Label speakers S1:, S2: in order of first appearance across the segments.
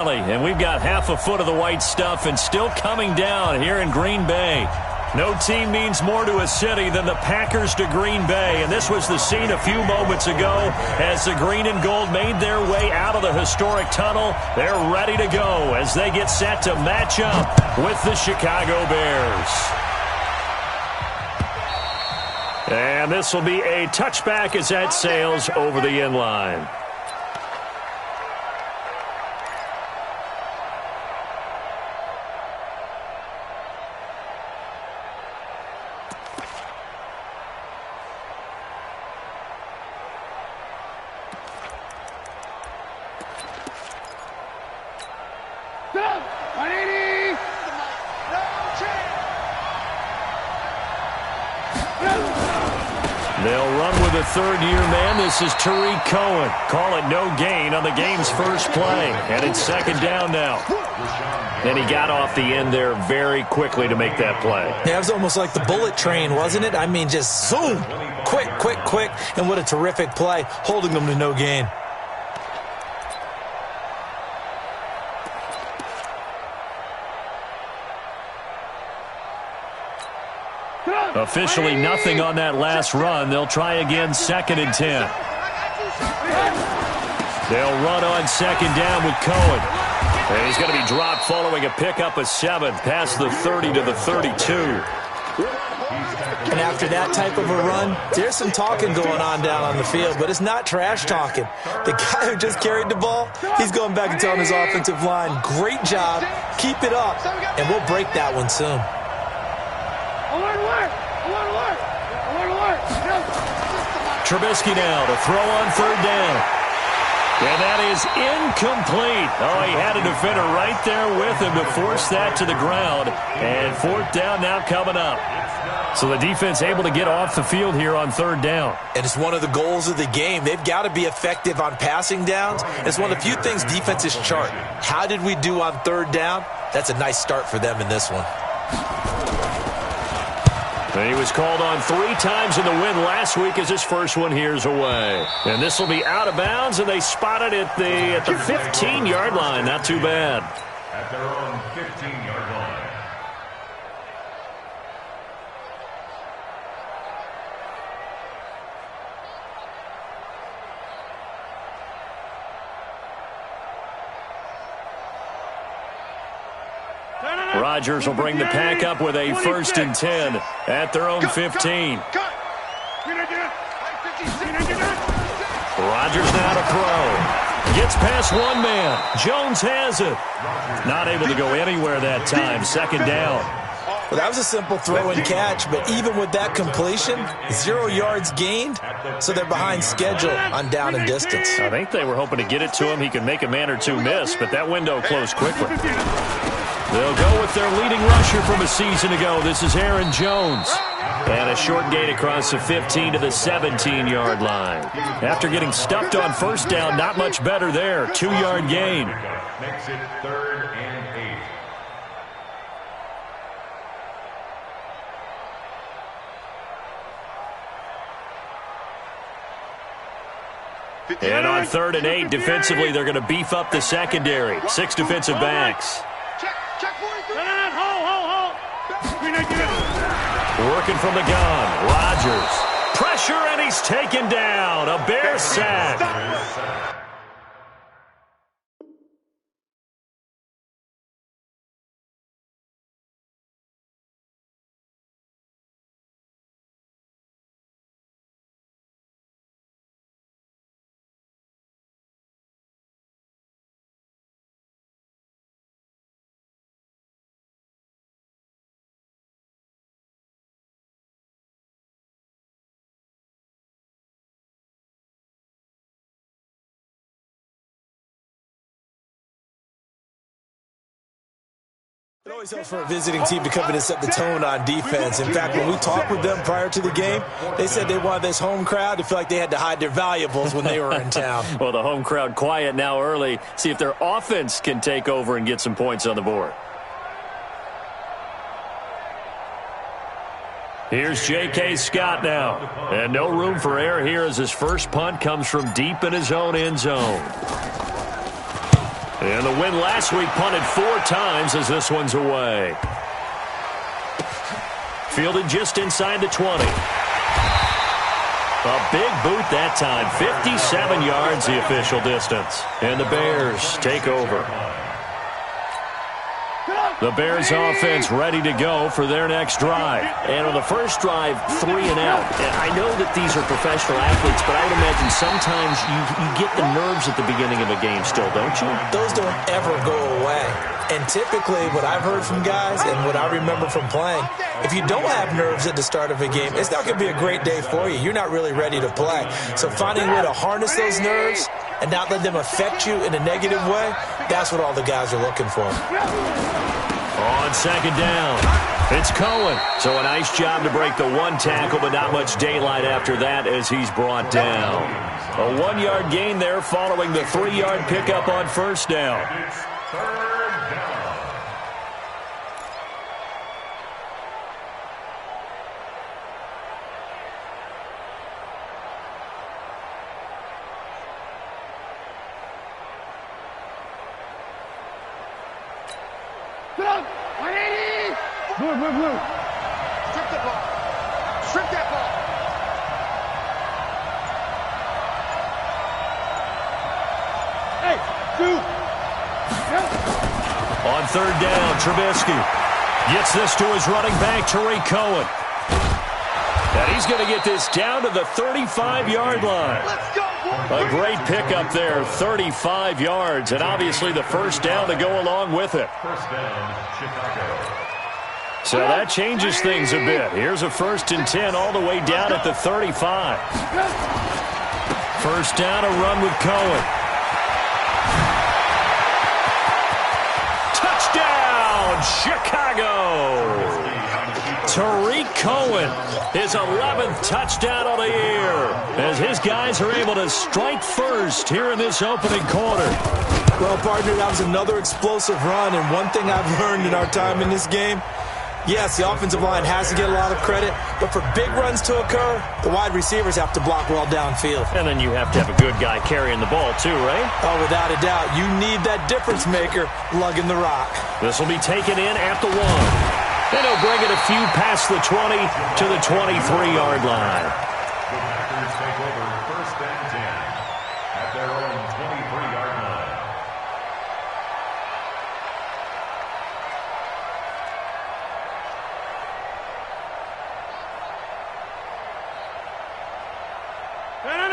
S1: And we've got half a foot of the white stuff and still coming down here in Green Bay. No team means more to a city than the Packers to Green Bay. And this was the scene a few moments ago as the green and gold made their way out of the historic tunnel. They're ready to go as they get set to match up with the Chicago Bears. And this will be a touchback as that sails over the end line. They'll run with a third-year man. This is Tariq Cohen. Call it no gain on the game's first play. And it's second down now. And he got off the end there very quickly to make that play.
S2: Yeah, it was almost like the bullet train, wasn't it? I mean, just zoom. Quick, quick, quick. And what a terrific play, holding them to no gain.
S1: Officially nothing on that last run. They'll try again, 2nd and 10. They'll run on second down with Cohen. And he's going to be dropped following a pickup of 7 past the 30 to the 32.
S2: And after that type of a run, there's some talking going on down on the field, but it's not trash talking. The guy who just carried the ball, he's going back and telling his offensive line, great job, keep it up, and we'll break that one soon.
S1: Trubisky now to throw on third down. And that is incomplete. Oh, he had a defender right there with him to force that to the ground. And 4th down now coming up. So the defense able to get off the field here on third down.
S2: And it's one of the goals of the game. They've got to be effective on passing downs. It's one of the few things defenses chart. How did we do on third down? That's a nice start for them in this one.
S1: And he was called on 3 times in the win last week as his first one here's away. And this will be out of bounds, and they spot it at the 15-yard line. Not too bad.
S3: At their own 15-yard line.
S1: Rodgers will bring the pack up with a 1st and 10 at their own 15. Rodgers now to throw. Gets past one man. Jones has it. Not able to go anywhere that time. 2nd down.
S2: Well, that was a simple throw and catch, but even with that completion, 0 yards gained, so they're behind schedule on down and distance.
S1: I think they were hoping to get it to him. He could make a man or two miss, but that window closed quickly. They'll go with their leading rusher from a season ago. This is Aaron Jones. And a short gain across the 15 to the 17-yard line. After getting stuffed on first down, not much better there. 2-yard gain.
S3: Makes it 3rd and 8.
S1: And on 3rd and 8, defensively, they're going to beef up the secondary. 6 defensive backs. Working from the gun, Rodgers. Pressure, and he's taken down. A Bear sack.
S2: It always helps for a visiting team to come in and set the tone on defense. In fact, when we talked with them prior to the game, they said they wanted this home crowd to feel like they had to hide their valuables when they were in town.
S1: Well, the home crowd quiet now early. See if their offense can take over and get some points on the board. Here's J.K. Scott now. And no room for error here as his first punt comes from deep in his own end zone. And the win last week punted 4 times as this one's away. Fielded just inside the 20. A big boot that time. 57 yards the official distance. And the Bears take over. The Bears offense ready to go for their next drive.
S4: And on the first drive, 3 and out. And I know that these are professional athletes, but I would imagine sometimes you get the nerves at the beginning of a game still, don't you?
S2: Those don't ever go away. And typically what I've heard from guys and what I remember from playing, if you don't have nerves at the start of a game, it's not going to be a great day for you. You're not really ready to play. So finding a way to harness those nerves and not let them affect you in a negative way, that's what all the guys are looking for.
S1: On second down, it's Cohen. So a nice job to break the 1 tackle, but not much daylight after that as he's brought down. A 1-yard gain there following the 3-yard pickup on first down.
S5: Blue. Strip the ball. Strip that ball. Hey, dude.
S1: On third down, Trubisky gets this to his running back, Tariq Cohen. And he's going to get this down to the 35-yard line.
S5: Let's go, boy.
S1: A great pickup there, 35 yards, and obviously the first down to go along with it.
S3: First down, Chicago.
S1: So that changes things a bit. Here's a 1st and 10 all the way down at the 35. First down, a run with Cohen. Touchdown, Chicago! Tariq Cohen, his 11th touchdown of the year, as his guys are able to strike first here in this opening quarter.
S2: Well, partner, that was another explosive run, and one thing I've learned in our time in this game, yes, the offensive line has to get a lot of credit, but for big runs to occur, the wide receivers have to block well downfield.
S1: And then you have to have a good guy carrying the ball too, right?
S2: Oh, without a doubt. You need that difference maker lugging the rock.
S1: This will be taken in at the 1. Then he'll bring it a few past the 20 to the 23-yard line.
S3: The Packers take over 1st and 10 at their own 23-yard line.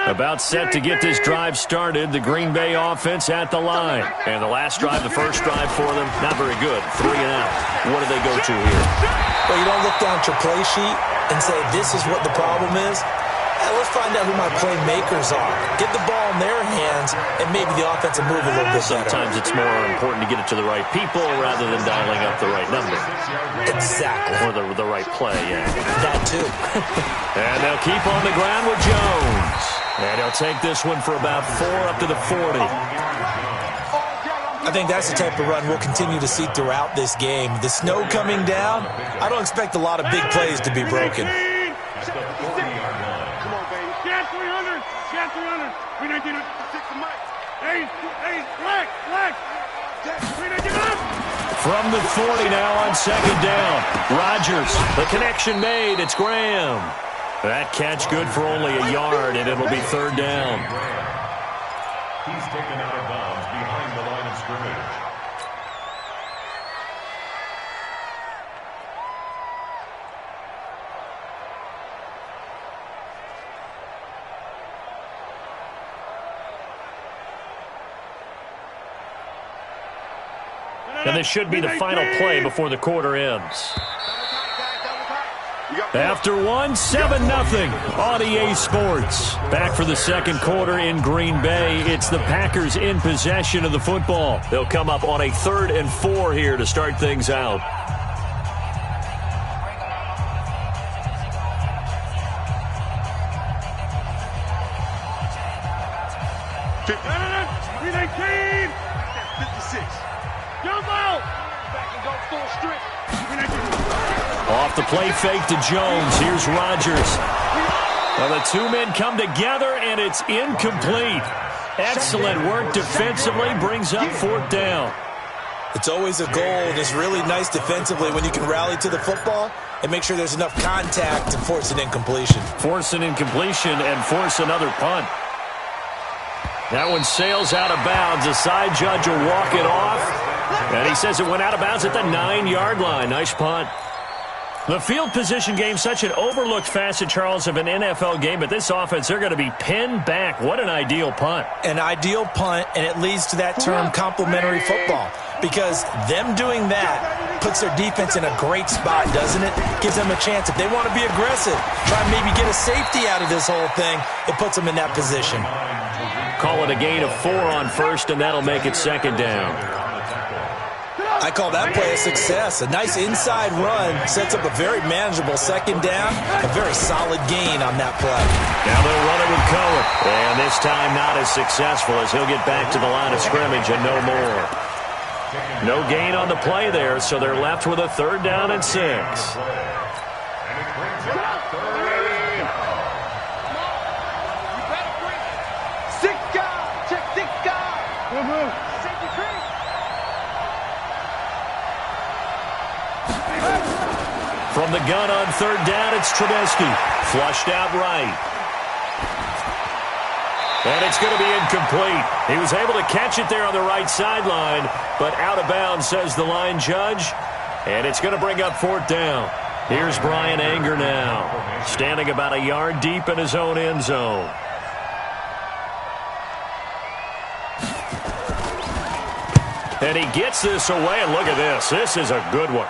S1: About set to get this drive started, the Green Bay offense at the line. And the last drive, the first drive for them, not very good. 3 and out. What do they go to here?
S2: Well, you don't look down at your play sheet and say, this is what the problem is. Let's find out who my playmakers are. Get the ball in their hands, and maybe the offense will move a little bit better.
S1: Sometimes it's more important to get it to the right people rather than dialing up the right number.
S2: Exactly.
S1: Or the right play, yeah.
S2: That too.
S1: And they'll keep on the ground with Jones. And he'll take this one for about 4 up to the 40.
S2: I think that's the type of run we'll continue to see throughout this game. The snow coming down, I don't expect a lot of big plays to be broken.
S5: Come on, baby. Scan 300. Scan 300. 319. 6 of Mike. Hey, black. 319 up.
S1: From the 40 now on second down. Rodgers, the connection made. It's Graham. That catch good for only a yard, and it'll be third down.
S3: He's taken out of bounds behind the line of scrimmage.
S1: And this should be the final play before the quarter ends. After 1, 7-0 on EA Sports. Back for the second quarter in Green Bay. It's the Packers in possession of the football. They'll come up on a 3rd and 4 here to start things out. Off the play fake to Jones. Here's Rodgers. Well, the 2 men come together, and it's incomplete. Excellent work defensively, brings up 4th down.
S2: It's always a goal, and it's really nice defensively when you can rally to the football and make sure there's enough contact to force an incompletion.
S1: Force an incompletion and force another punt. That one sails out of bounds. The side judge will walk it off. And he says it went out of bounds at the 9-yard line. Nice punt. The field position game, such an overlooked facet, Charles, of an NFL game. But this offense, they're going to be pinned back. What an ideal punt.
S2: An ideal punt, and it leads to that term complementary football. Because them doing that puts their defense in a great spot, doesn't it? Gives them a chance. If they want to be aggressive, try and maybe get a safety out of this whole thing, it puts them in that position.
S1: Call it a gain of 4 on first, and that'll make it 2nd down.
S2: I call that play a success. A nice inside run sets up a very manageable 2nd down, a very solid gain on that play.
S1: Now they'll run it with Cohen. And this time not as successful as he'll get back to the line of scrimmage and no more. No gain on the play there, so they're left with a 3rd down and 6. From the gun on 3rd down, it's Trubisky. Flushed out right. And it's going to be incomplete. He was able to catch it there on the right sideline, but out of bounds, says the line judge. And it's going to bring up 4th down. Here's Brian Anger now, standing about a yard deep in his own end zone. And he gets this away, and look at this. This is a good one.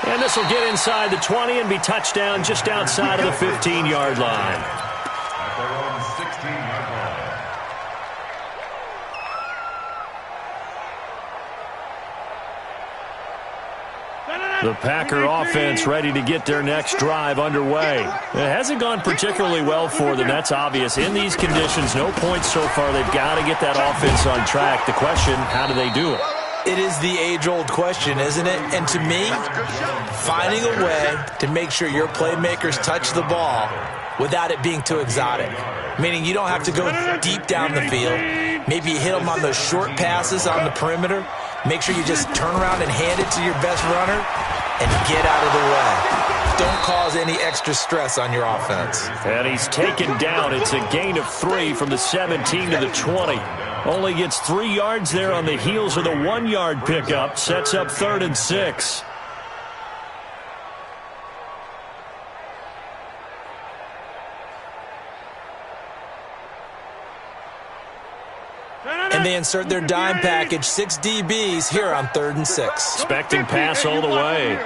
S1: And this will get inside the 20 and be touched down just outside of the 15-yard line.
S3: At their own 16-yard line.
S1: The Packer offense ready to get their next drive underway. It hasn't gone particularly well for them. That's obvious. In these conditions, no points so far. They've got to get that offense on track. The question, how do they do it?
S2: It is the age-old question, isn't it? And to me, finding a way to make sure your playmakers touch the ball without it being too exotic. Meaning you don't have to go deep down the field. Maybe you hit them on those short passes on the perimeter. Make sure you just turn around and hand it to your best runner and get out of the way. Don't cause any extra stress on your offense.
S1: And he's taken down. It's a gain of 3 from the 17 to the 20. Only gets 3 yards there on the heels of the 1-yard pickup. Sets up 3rd and 6.
S2: And they insert their dime package, 6 DBs here on 3rd and 6.
S1: Expecting pass all the way.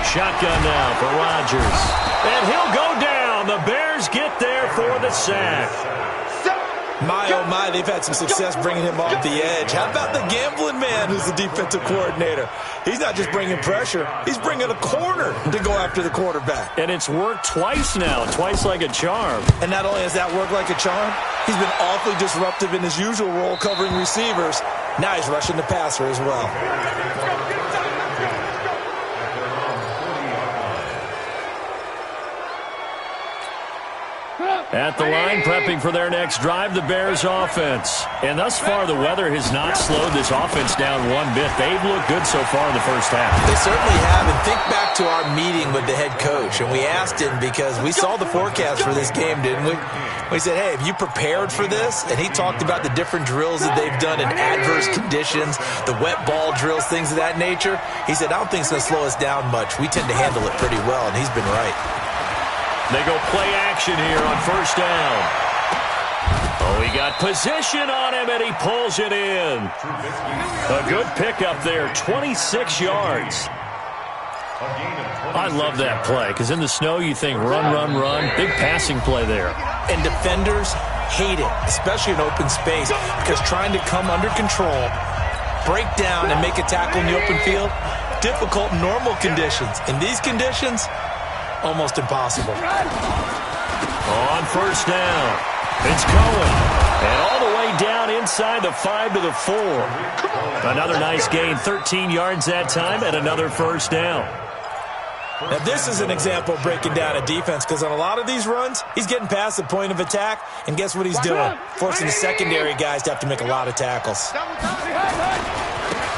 S1: Shotgun now for Rodgers. And he'll go down. The Bears get there for the sack.
S2: My, oh my, they've had some success bringing him off the edge. How about the gambling man who's the defensive coordinator? He's not just bringing pressure. He's bringing a corner to go after the quarterback.
S1: And it's worked twice now, twice like a charm.
S2: And not only has that worked like a charm, he's been awfully disruptive in his usual role covering receivers. Now he's rushing the passer as well.
S1: At the line, prepping for their next drive, the Bears offense. And thus far, the weather has not slowed this offense down one bit. They've looked good so far in the first half.
S2: They certainly have. And think back to our meeting with the head coach. And we asked him because we saw the forecast for this game, didn't we? We said, hey, have you prepared for this? And he talked about the different drills that they've done in adverse conditions, the wet ball drills, things of that nature. He said, I don't think it's going to slow us down much. We tend to handle it pretty well, and he's been right.
S1: They go play action here on 1st down. Oh, he got position on him, and he pulls it in. A good pickup there, 26 yards. I love that play, because in the snow you think run, run, run. Big passing play there.
S2: And defenders hate it, especially in open space, because trying to come under control, break down, and make a tackle in the open field, difficult in normal conditions. In these conditions, almost impossible.
S1: On 1st down, it's Cohen. And all the way down inside the 5 to the 4. Another nice gain, 13 yards that time, and another 1st down.
S2: Now, this is an example of breaking down a defense, because on a lot of these runs, he's getting past the point of attack, and guess what he's doing? Forcing the secondary guys to have to make a lot of tackles.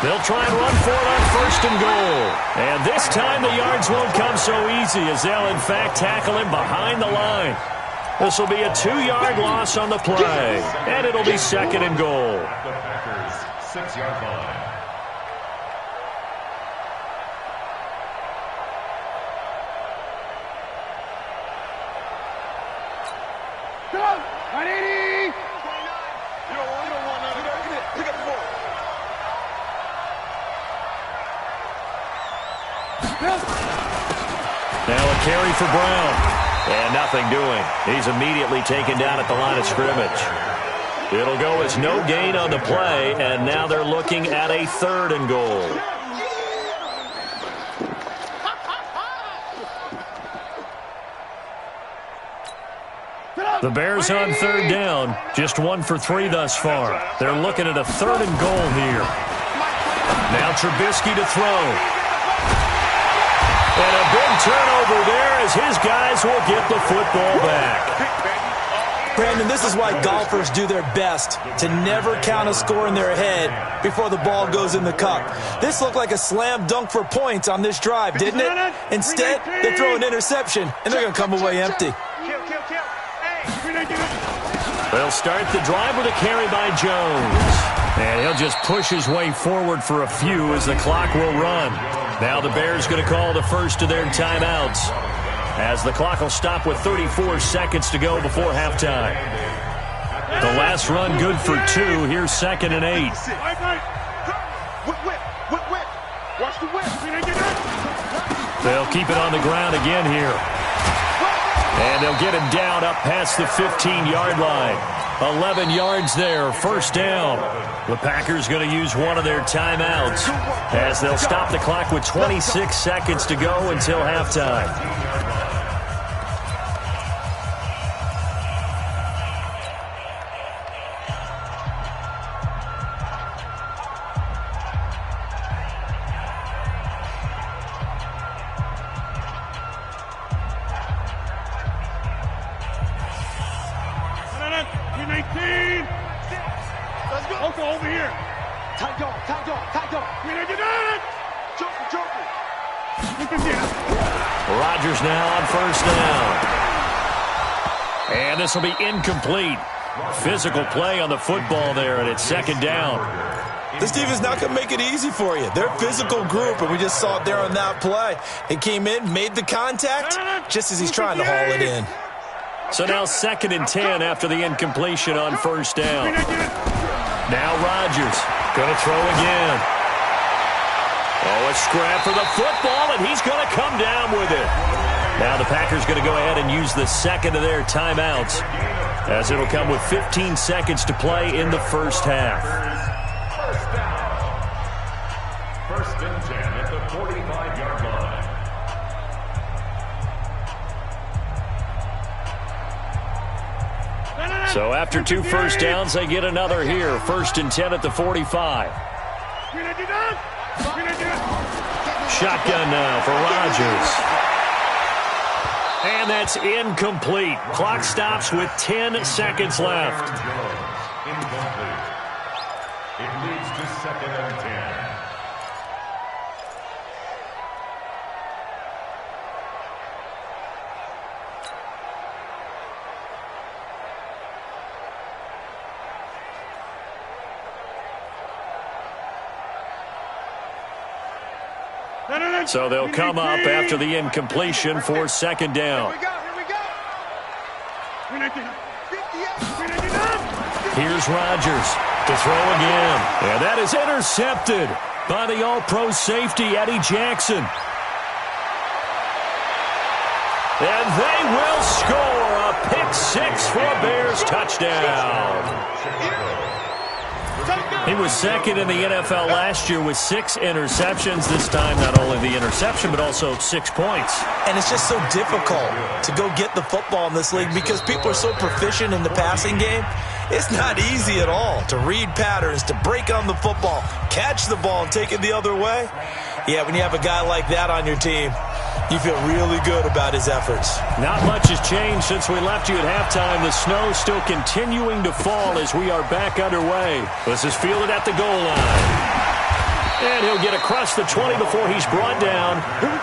S1: They'll try and run for it on 1st and goal. And this time the yards won't come so easy, as they'll, in fact, tackle him behind the line. This will be a 2-yard loss on the play, and it'll be 2nd and goal.
S3: The Packers' 6-yard line.
S5: Come on, 180.
S6: You don't want none of that. Pick up the ball.
S1: Now a carry for Brown. And nothing doing. He's immediately taken down at the line of scrimmage. It'll go as no gain on the play, and now they're looking at a 3rd and goal. The Bears on 3rd down, just 1 for 3 thus far. They're looking at a 3rd and goal here. Now Trubisky to throw. And a big turnover there as his guys will get the football back.
S2: Brandon, this is why golfers do their best to never count a score in their head before the ball goes in the cup. This looked like a slam dunk for points on this drive, didn't it? Instead, they throw an interception, and they're going to come away empty.
S1: They'll start the drive with a carry by Jones. And he'll just push his way forward for a few as the clock will run. Now the Bears going to call the first of their timeouts, as the clock will stop with 34 seconds to go before halftime. The last run good for 2. Here's 2nd and 8.
S5: Watch the whip.
S1: They'll keep it on the ground again here. And they'll get him down up past the 15-yard line. 11 yards there, 1st down. The Packers going to use one of their timeouts, as they'll stop the clock with 26 seconds to go until halftime.
S5: Over here.
S6: Tight dog.
S1: Rodgers now on 1st down. And this will be incomplete. Physical play on the football there, and it's 2nd down.
S2: This defense not going to make it easy for you. They're a physical group, and we just saw it there on that play. He came in, made the contact, just as he's trying to haul it in.
S1: So now 2nd and 10 after the incompletion on 1st down. Now Rodgers going to throw again. Oh, a scrap for the football, and he's going to come down with it. Now the Packers going to go ahead and use the 2nd of their timeouts, as it'll come with 15 seconds to play in the 1st half.
S3: 1st and 10 at the 45-yard line.
S1: So after 2 first downs, they get another here. 1st and 10 at the 45. Shotgun now for Rodgers. And that's incomplete. Clock stops with 10 seconds left.
S3: Incomplete. It leads to 2nd and 10.
S1: So they'll come up after the incompletion for 2nd down. Here's Rodgers to throw again. And that is intercepted by the all-pro safety, Eddie Jackson. And they will score a pick-6 for a Bears touchdown. He was 2nd in the NFL last year with 6 interceptions. This time, not only the interception, but also 6 points.
S2: And it's just so difficult to go get the football in this league because people are so proficient in the passing game. It's not easy at all to read patterns, to break on the football, catch the ball, and take it the other way. Yeah, when you have a guy like that on your team, You feel really good about his efforts.
S1: Not much has changed since we left you at halftime. The snow still continuing to fall as we are back underway. This is fielded at the goal line. And he'll get across the 20 before he's brought down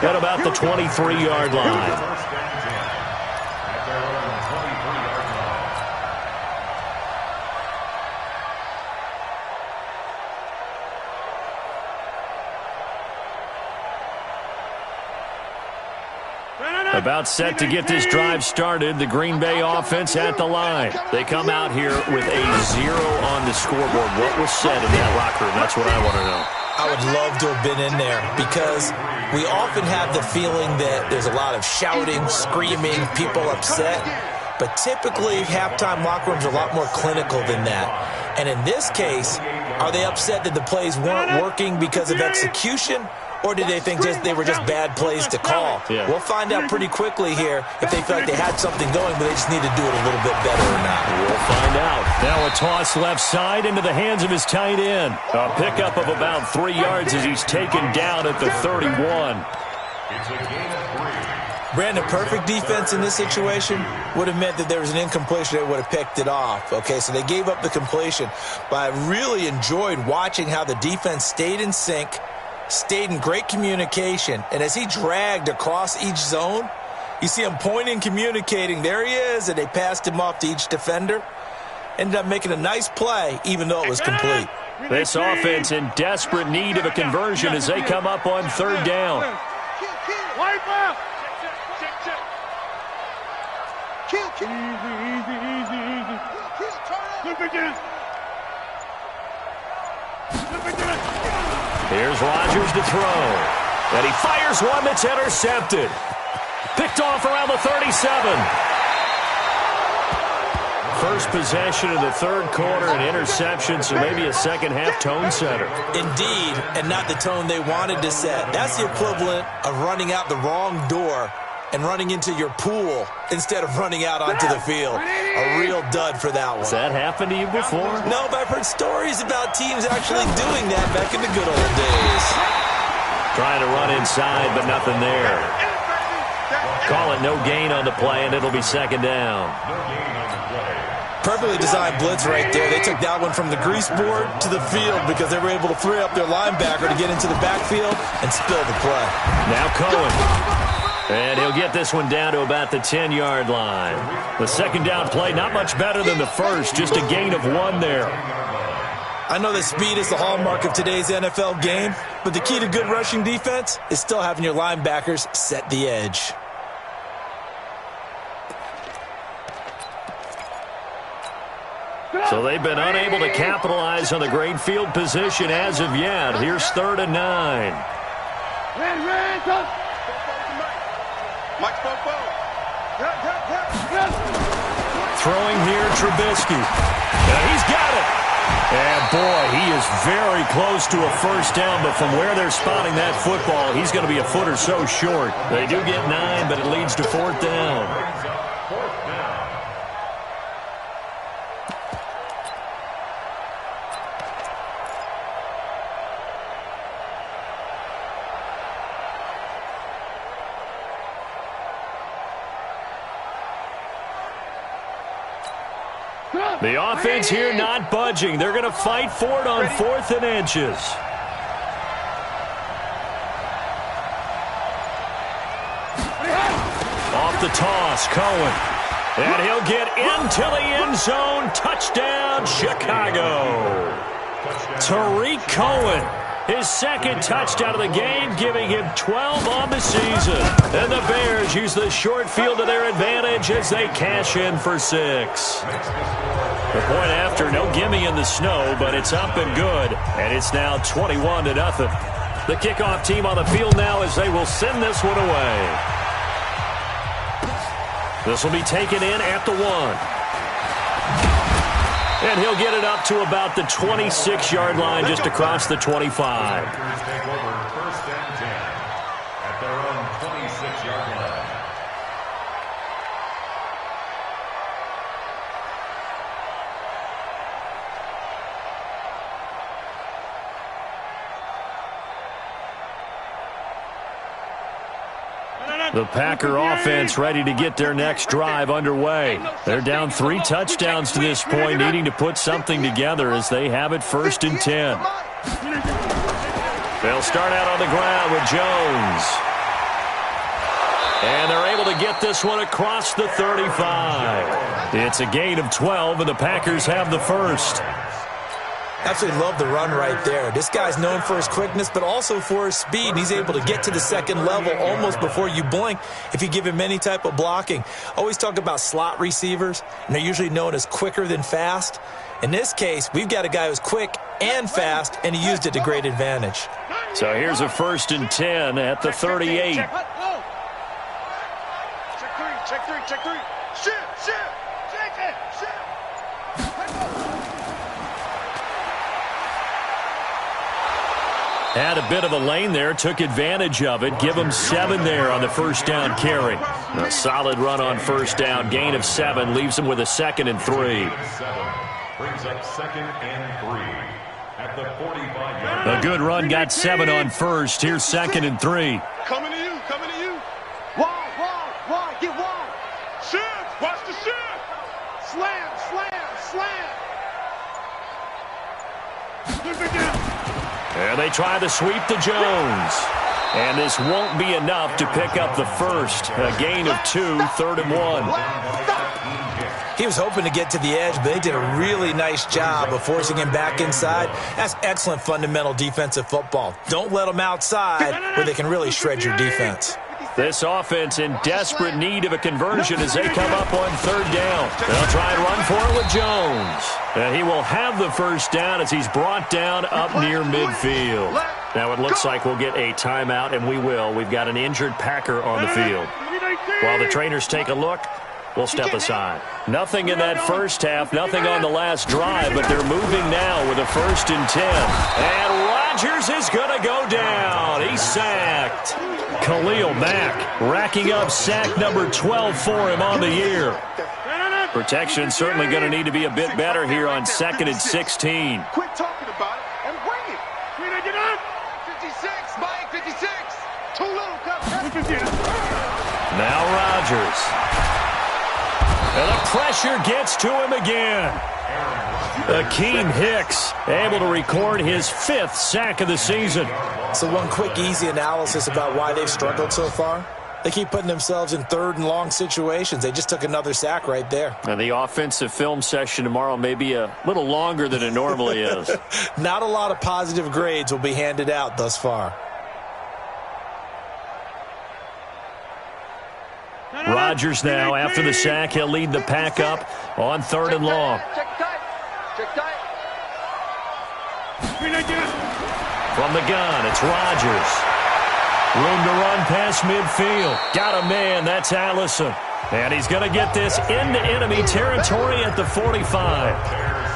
S1: at about the 23-yard line. About set to get this drive started. The Green Bay offense at the line. They come out here with a 0 on the scoreboard. What was said in that locker room? That's what I want to know.
S2: I would love to have been in there because we often have the feeling that there's a lot of shouting, screaming, people upset. But typically, halftime locker rooms are a lot more clinical than that. And in this case, are they upset that the plays weren't working because of execution? Or did they think they were just bad plays to call?
S1: Yeah.
S2: We'll find out pretty quickly here if they feel like they had something going, but they just need to do it a little bit better or not.
S1: We'll find out. Now a toss left side into the hands of his tight end. A pickup of about 3 yards as he's taken down at the 31.
S3: It's a game of 3.
S2: Brandon, perfect defense in this situation would have meant that there was an incompletion. They would have picked it off. Okay, so they gave up the completion. But I really enjoyed watching how the defense stayed in sync, stayed in great communication, and as he dragged across each zone, you see him pointing, communicating. There he is, and they passed him off to each defender. Ended up making a nice play, even though it was complete.
S1: This offense in desperate need of a conversion as they come up on 3rd down.
S5: Wipe up! Easy. Look again.
S1: Here's Rodgers to throw. And he fires one that's intercepted. Picked off around the 37. First possession of the 3rd quarter, an interception, so maybe a second-half tone setter.
S2: Indeed, and not the tone they wanted to set. That's the equivalent of running out the wrong door and running into your pool instead of running out onto the field. A real dud for that one.
S1: Has that happened to you before?
S2: No, but I've heard stories about teams actually doing that back in the good old days.
S1: Trying to run inside, but nothing there. Call it no gain on the play, and it'll be 2nd down.
S2: Perfectly designed blitz right there. They took that one from the grease board to the field because they were able to free up their linebacker to get into the backfield and spill the play.
S1: Now Cohen. And he'll get this one down to about the 10-yard line. The 2nd down play, not much better than the first, just a gain of 1 there.
S2: I know that speed is the hallmark of today's NFL game, but the key to good rushing defense is still having your linebackers set the edge.
S1: So they've been unable to capitalize on the great field position as of yet. Here's 3rd and 9. Throwing here, Trubisky. And he's got it. And, boy, he is very close to a first down, but from where they're spotting that football, he's going to be a foot or so short. They do get 9, but it leads to 4th down. The offense here not budging. They're going to fight for it on 4th and inches. Off the toss, Cohen. And he'll get into the end zone. Touchdown, Chicago. Tariq Cohen, his 2nd touchdown of the game, giving him 12 on the season. And the Bears use the short field to their advantage as they cash in for 6. The point after, no gimme in the snow, but it's up and good. And it's now 21-0. The kickoff team on the field now as they will send this one away. This will be taken in at the 1. And he'll get it up to about the 26-yard line, just across the 25.
S3: Packers take over 1st and 10 at their own 26-yard line.
S1: The Packer offense ready to get their next drive underway. They're down 3 touchdowns to this point, needing to put something together as they have it 1st and 10. They'll start out on the ground with Jones. And they're able to get this one across the 35. It's a gain of 12, and the Packers have the first.
S2: Absolutely love the run right there. This guy's known for his quickness, but also for his speed. He's able to get to the second level almost before you blink if you give him any type of blocking. Always talk about slot receivers, and they're usually known as quicker than fast. In this case, we've got a guy who's quick and fast, and he used it to great advantage.
S1: So here's a 1st and 10 at the 38.
S6: Check 3. Shift. Check it. Shift.
S1: Had a bit of a lane there, took advantage of it. Give him 7 there on the 1st down carry. A solid run on 1st down. Gain of 7 leaves him with a 2nd and 3.
S3: Brings up 2nd and 3 at the 45-yard.
S1: A good run got 7 on 1st. Here's 2nd and 3.
S6: Coming to you. Wide. Get wide. Shift. Watch the shift. Slam.
S1: And they try to sweep to Jones. And this won't be enough to pick up the first. A gain of 2, 3rd and 1.
S2: He was hoping to get to the edge, but they did a really nice job of forcing him back inside. That's excellent fundamental defensive football. Don't let them outside where they can really shred your defense.
S1: This offense in desperate need of a conversion as they come up on 3rd down. They'll try and run for it with Jones. And he will have the 1st down as he's brought down up near midfield. Now it looks like we'll get a timeout, and we will. We've got an injured Packer on the field. While the trainers take a look, we'll step aside. Nothing in that 1st half, nothing on the last drive, but they're moving now with a 1st and 10. And Rodgers is going to go down. He's sacked. Khalil Mack racking up sack number 12 for him on the year. Protection certainly going to need to be a bit better here on 2nd and 16.
S6: Quit talking about it and bring it. 56, Mike, 56. Too little,
S1: Now Rodgers. And the pressure gets to him again. Akeem Hicks able to record his 5th sack of the season.
S2: So one quick, easy analysis about why they've struggled so far. They keep putting themselves in 3rd and long situations. They just took another sack right there.
S1: And the offensive film session tomorrow may be a little longer than it normally is.
S2: Not a lot of positive grades will be handed out thus far.
S1: Rodgers now, after the sack, he'll lead the pack up on 3rd and long.
S6: Check tight.
S1: From the gun, it's Rodgers. Room to run past midfield. Got a man, that's Allison. And he's going to get this into enemy territory at the 45.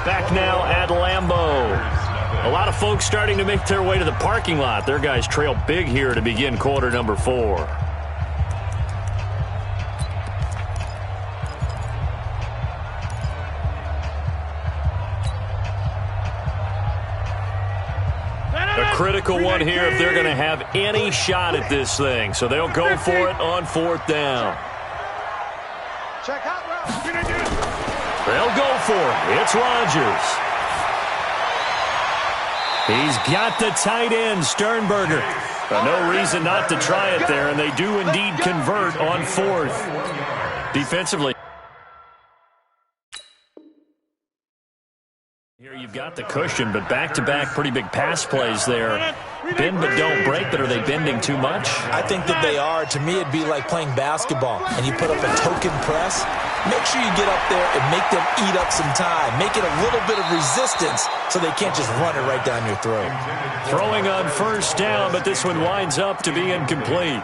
S1: Back now at Lambeau. A lot of folks starting to make their way to the parking lot. Their guys trail big here to begin quarter number 4. A critical one here if they're going to have any shot at this thing. So they'll go for it on 4th down.
S6: Check out, bro.
S1: They'll go for it. It's Rodgers. He's got the tight end, Sternberger. No reason not to try it there, and they do indeed convert on 4th. Defensively. Here you've got the cushion, but back-to-back pretty big pass plays there. Bend but don't break, but are they bending too much?
S2: I think that they are. To me, it'd be like playing basketball, and you put up a token press. Make sure you get up there and make them eat up some time. Make it a little bit of resistance so they can't just run it right down your throat.
S1: Throwing on 1st down, but this one winds up to be incomplete.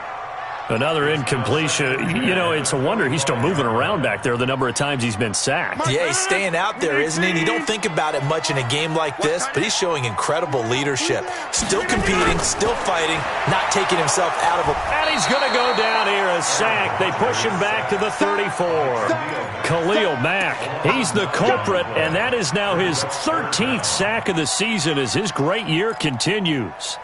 S1: Another incompletion. You know, it's a wonder he's still moving around back there the number of times he's been sacked.
S2: Yeah, he's staying out there, isn't he? And you don't think about it much in a game like this, but he's showing incredible leadership. Still competing, still fighting, not taking himself out of it.
S1: And he's going to go down here, a sack. They push him back to the 34. Khalil Mack, he's the culprit, and that is now his 13th sack of the season as his great year continues.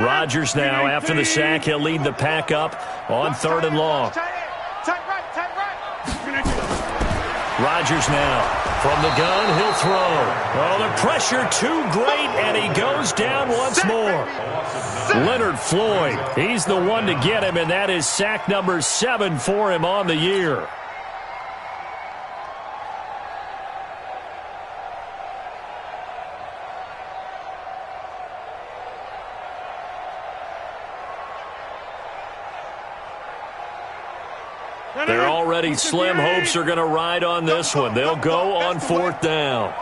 S1: Rodgers now, after the sack, he'll lead the pack up on 3rd and long. Rodgers now, from the gun, he'll throw. Oh, the pressure too great, and he goes down once more. Leonard Floyd, he's the one to get him, and that is sack number 7 for him on the year. They're already slim. Hopes are going to ride on this one. They'll go on 4th down.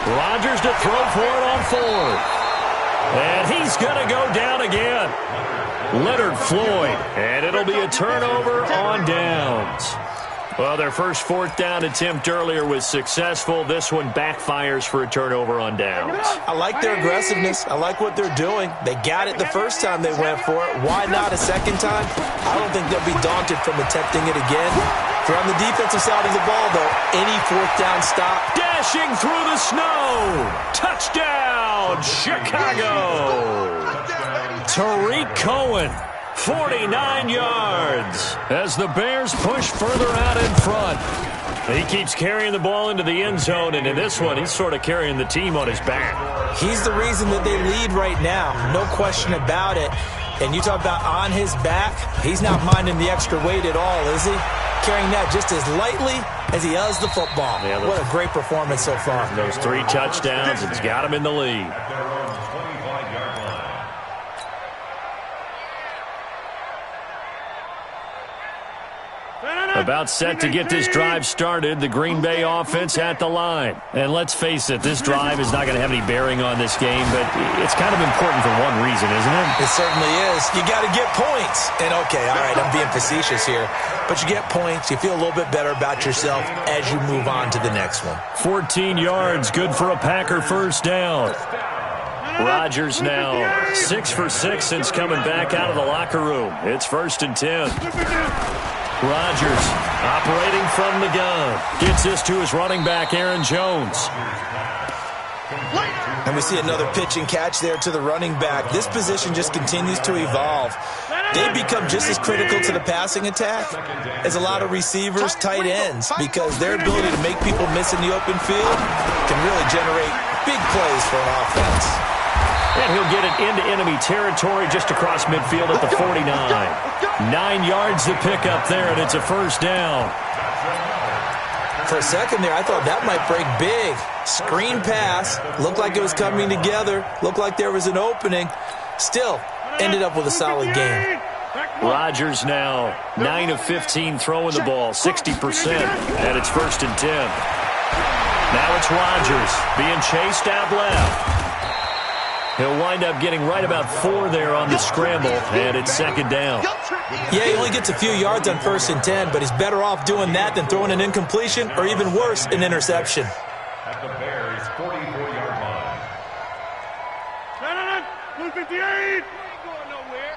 S1: Rodgers to throw for it on 4th. And he's going to go down again. Leonard Floyd. And it'll be a turnover on downs. Well, their first 4th down attempt earlier was successful. This one backfires for a turnover on downs.
S2: I like their aggressiveness. I like what they're doing. They got it the first time they went for it. Why not a second time? I don't think they'll be daunted from attempting it again. If you're on the defensive side of the ball, though, any 4th down stop.
S1: Dashing through the snow. Touchdown, Chicago. Tariq Cohen. 49 yards as the Bears push further out in front. He keeps carrying the ball into the end zone, and in this one, he's sort of carrying the team on his back.
S2: He's the reason that they lead right now. No question about it. And you talk about on his back, he's not minding the extra weight at all, is he? Carrying that just as lightly as he does the football. Yeah, what a great performance so far.
S1: Those 3 touchdowns, it's got him in the lead. About set to get this drive started, the Green Bay offense at the line. And let's face it, this drive is not going to have any bearing on this game, but it's kind of important for one reason, isn't it?
S2: It certainly is. You got to get points. And okay, all right, I'm being facetious here, but you get points, you feel a little bit better about yourself as you move on to the next one.
S1: 14 yards, good for a Packer first down. Rodgers now 6 for 6 since coming back out of the locker room. It's 1st and 10. Rodgers operating from the gun. Gets this to his running back, Aaron Jones.
S2: And we see another pitch and catch there to the running back. This position just continues to evolve. They become just as critical to the passing attack as a lot of receivers, tight ends, because their ability to make people miss in the open field can really generate big plays for an offense.
S1: And he'll get it into enemy territory just across midfield at the 49. 9 yards to pick up there, and it's a first down.
S2: For a second there, I thought that might break big. Screen pass. Looked like it was coming together. Looked like there was an opening. Still, ended up with a solid game.
S1: Rodgers now 9 of 15 throwing the ball, 60%, and it's 1st and 10. Now it's Rodgers being chased out left. He'll wind up getting right about 4 there on the scramble, and it's 2nd down.
S2: Yeah, he only gets a few yards on 1st and 10, but he's better off doing that than throwing an incompletion or even worse, an interception.
S3: At the Bears' 44-yard line.
S5: 158. We ain't going nowhere.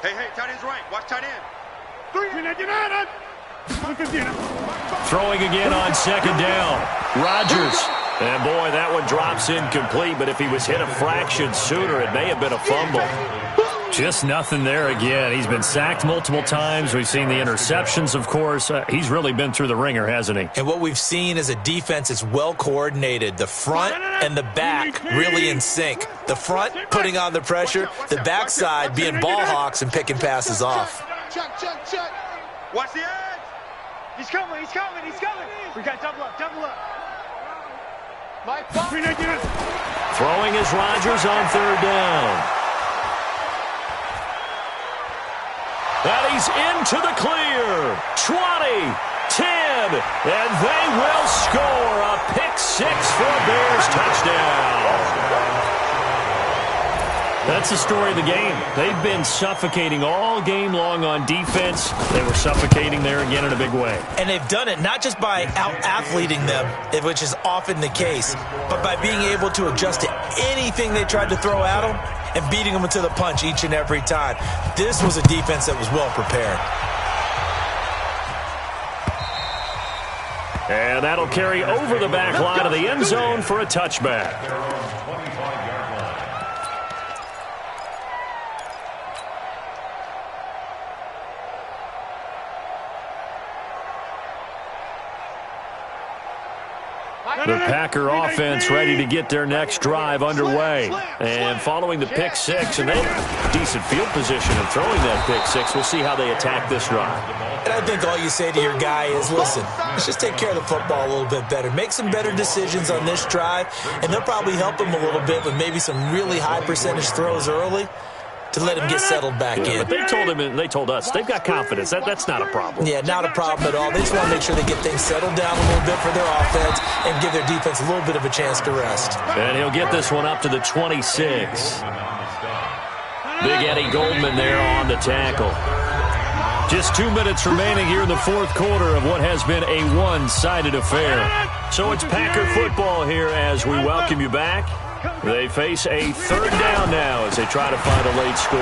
S6: Hey, tight end's right. Watch tight end.
S5: 159.
S1: Throwing again on 2nd down. Rodgers. And, boy, that one drops incomplete, but if he was hit a fraction sooner, it may have been a fumble. Just nothing there again. He's been sacked multiple times. We've seen the interceptions, of course. He's really been through the ringer, hasn't he?
S2: And what we've seen is a defense that's well coordinated. The front and the back really in sync. The front putting on the pressure, the backside being ball hawks and picking passes off.
S6: Check. Watch the edge.
S7: He's coming. We got double up.
S1: Throwing is Rodgers on 3rd down. And he's into the clear. 20, 10, and they will score a pick-6 for a Bears touchdown. That's the story of the game. They've been suffocating all game long on defense. They were suffocating there again in a big way.
S2: And they've done it not just by out-athleting them, which is often the case, but by being able to adjust to anything they tried to throw at them and beating them to the punch each and every time. This was a defense that was well prepared.
S1: And that'll carry over the back line of the end zone for a touchback. The Packer offense ready to get their next drive underway. And following the pick six, and they have decent field position and throwing that pick six, we'll see how they attack this drive.
S2: And I think all you say to your guy is, listen, let's just take care of the football a little bit better. Make some better decisions on this drive, and they'll probably help him a little bit with maybe some really high percentage throws early to let him get settled back in.
S1: But they told him, and they told us, they've got confidence. That's not a problem.
S2: Yeah, not a problem at all. They just want to make sure they get things settled down a little bit for their offense and give their defense a little bit of a chance to rest.
S1: And he'll get this one up to the 26. Big Eddie Goldman there on the tackle. Just 2 minutes remaining here in the fourth quarter of what has been a one-sided affair. So it's Packer football here as we welcome you back. They face a third down now as they try to find a late score.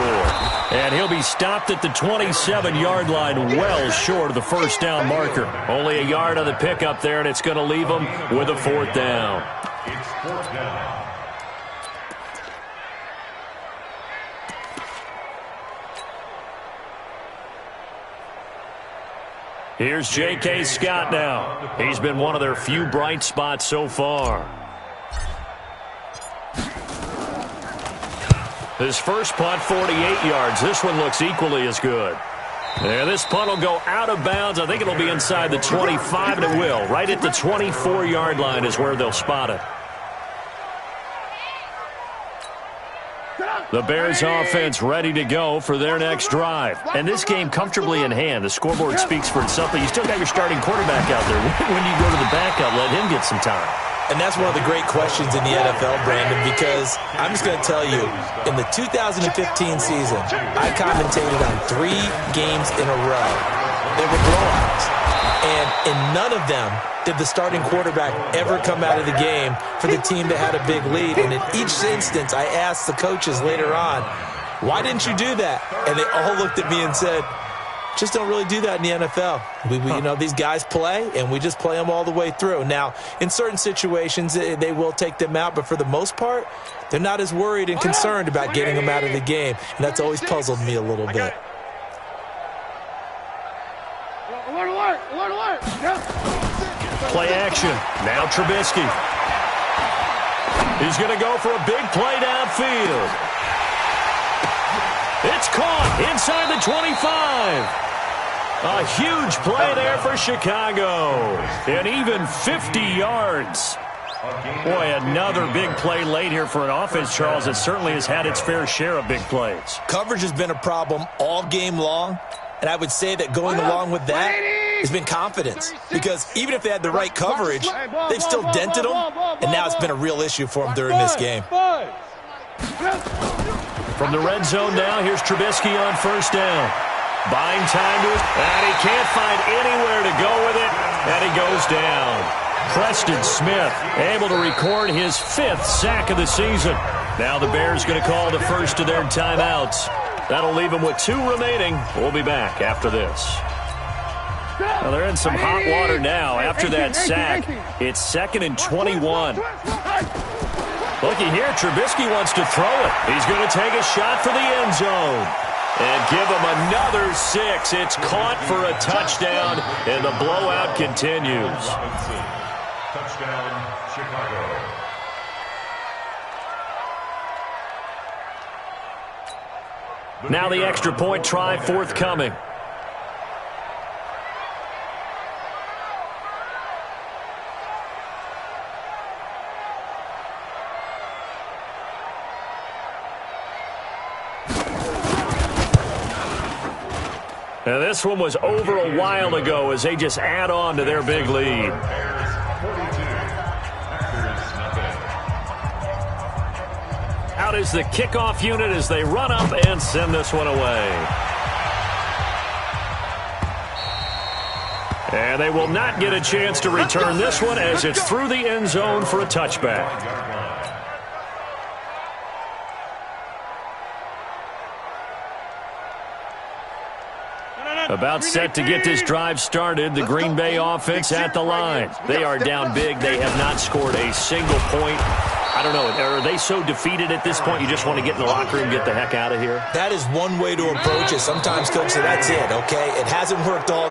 S1: And he'll be stopped at the 27-yard line, well short of the first down marker. Only a yard on the pickup there, and it's going to leave him with a fourth down.
S3: It's fourth down.
S1: Here's J.K. Scott now. He's been one of their few bright spots so far. His first punt, 48 yards. This one looks equally as good. And this punt will go out of bounds. I think it'll be inside the 25, and it will. Right at the 24-yard line is where they'll spot it. The Bears offense ready to go for their next drive. And this game comfortably in hand. The scoreboard speaks for itself, but you still got your starting quarterback out there. When you go to the backup, let him get some time.
S2: And that's one of the great questions in the NFL, Brandon, because I'm just going to tell you, in the 2015 season, I commentated on 3 games in a row. They were blowouts. And in none of them did the starting quarterback ever come out of the game for the team that had a big lead. And in each instance, I asked the coaches later on, why didn't you do that? And they all looked at me and said, just don't really do that in the NFL. You know, these guys play, and we just play them all the way through. Now, in certain situations, they will take them out, but for the most part, they're not as worried and concerned about getting them out of the game, and that's always puzzled me a little bit.
S1: Play action. Now Trubisky. He's going to go for a big play downfield. It's caught inside the 25. A huge play there for Chicago. And even 50 yards. Boy, another big play late here for an offense, Charles, that certainly has had its fair share of big plays.
S2: Coverage has been a problem all game long, and I would say that going along with that has been confidence. Because even if they had the right coverage, they've still dented them, and now it's been a real issue for them during this game.
S1: From the red zone now, here's Trubisky on first down. Buying time to it, and he can't find anywhere to go with it, and he goes down. Preston Smith able to record his 5th sack of the season. Now the Bears going to call the first of their timeouts. That'll leave them with 2 remaining. We'll be back after this. Well, they're in some hot water now after that sack. It's 2nd and 21. Looky here, Trubisky wants to throw it. He's going to take a shot for the end zone. And give him another 6. It's caught for a touchdown, and the blowout continues.
S3: Touchdown, Chicago.
S1: Now the extra point try forthcoming. Now this one was over a while ago as they just add on to their big lead. Out is the kickoff unit as they run up and send this one away. And they will not get a chance to return this one as it's through the end zone for a touchback. About set to get this drive started. The Green Bay offense at the line. They are down big. They have not scored a single point. I don't know. Are they so defeated at this point you just want to get in the locker room and get the heck out of here?
S2: That is one way to approach it. Sometimes coaches say, that's it, okay? It hasn't worked all